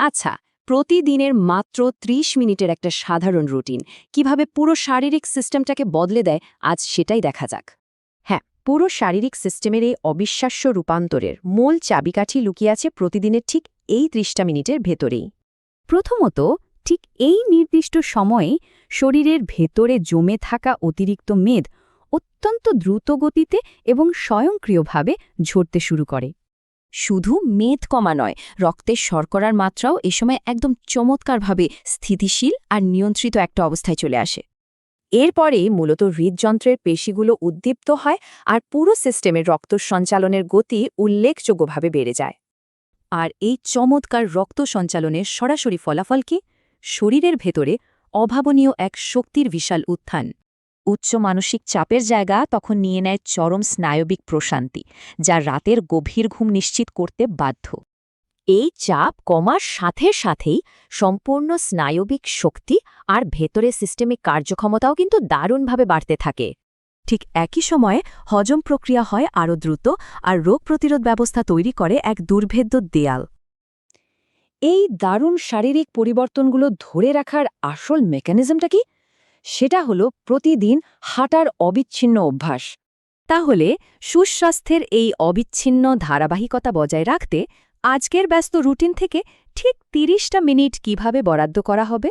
আচ্ছা, প্রতিদিনের মাত্র ৩০ মিনিটের একটা সাধারণ রুটিন কিভাবে পুরো শারীরিক সিস্টেমটাকে বদলে দেয়, আজ সেটাই দেখা যাক। হ্যাঁ, পুরো শারীরিক সিস্টেমের এই অবিশ্বাস্য রূপান্তরের মূল চাবিকাঠি লুকিয়ে আছে প্রতিদিনের ঠিক এই ৩০টা মিনিটের ভেতরেই। প্রথমত, ঠিক এই নির্দিষ্ট সময়ে শরীরের ভেতরে জমে থাকা অতিরিক্ত মেদ অত্যন্ত দ্রুত গতিতে এবং স্বয়ংক্রিয়ভাবে ঝরতে শুরু করে। শুধু মেদ কমা নয়, রক্তের শর্করার মাত্রাও এ সময় একদম চমৎকারভাবে স্থিতিশীল আর নিয়ন্ত্রিত একটা অবস্থায় চলে আসে। এরপরে মূলত হৃদযন্ত্রের পেশিগুলো উদ্দীপ্ত হয় আর পুরো সিস্টেমের রক্ত সঞ্চালনের গতি উল্লেখযোগ্যভাবে বেড়ে যায়। আর এই চমৎকার রক্ত সঞ্চালনের সরাসরি ফলাফল কি? শরীরের ভেতরে অভাবনীয় এক শক্তির বিশাল উত্থান। উচ্চ মানসিক চাপের জায়গা তখন নিয়ে নেয় চরম স্নায়বিক প্রশান্তি, যা রাতের গভীর ঘুম নিশ্চিত করতে বাধ্য। এই চাপ কমার সাথে সাথেই সম্পূর্ণ স্নায়বিক শক্তি আর ভেতরে সিস্টেমিক কার্যক্ষমতাও কিন্তু দারুণভাবে বাড়তে থাকে। ঠিক একই সময়ে হজম প্রক্রিয়া হয় আরও দ্রুত আর রোগ প্রতিরোধ ব্যবস্থা তৈরি করে এক দুর্ভেদ্য দেয়াল। এই দারুণ শারীরিক পরিবর্তনগুলো ধরে রাখার আসল মেকানিজমটা কি? সেটা হলো প্রতিদিন হাঁটার অবিচ্ছিন্ন অভ্যাস। তাহলে সুস্বাস্থ্যের এই অবিচ্ছিন্ন ধারাবাহিকতা বজায় রাখতে আজকের ব্যস্ত রুটিন থেকে ঠিক ৩০টা মিনিট কিভাবে বরাদ্দ করা হবে?